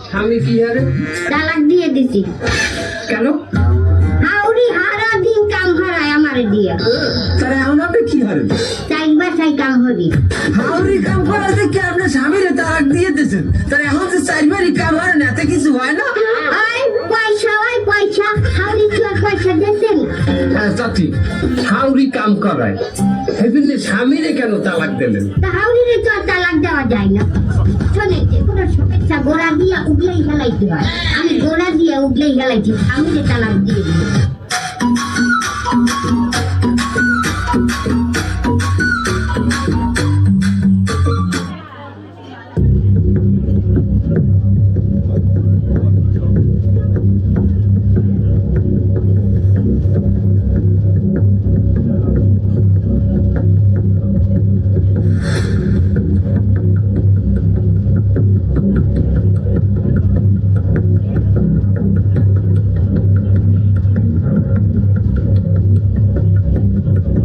স্বামী কি হারে? তালাক দিয়ে দিছি। কেন? হাউরি হারা দিন কাম হারায় আমারে দিয়া। তাহলে এখন আপনি কি হারেন? চাই বাসায় কাম হরি। হাউরি কাম করা দেখে আপনার স্বামীরে তালাক দিয়ে দিয়েছেন, তাহলে এখন যে চারবারই কাম হারেন এতে কিছু হয় না? পয়সা হাউরি কি আর পয়সা দিতেন? হ্যাঁ চাচি, হাউরি কাম করায় সেজন্য স্বামীরে কেন তালাক দিলেন? তা হাউরিরে তো আর তালাক দেওয়া যায় না। শোনে যে কোনো শুভেচ্ছা গোড়া দিয়া উগলেই হেলাইতে হয়। আমি গোড়া দিয়া উগলেই হেলাইছি, হাউরিরে তালাক দিয়ে দিই।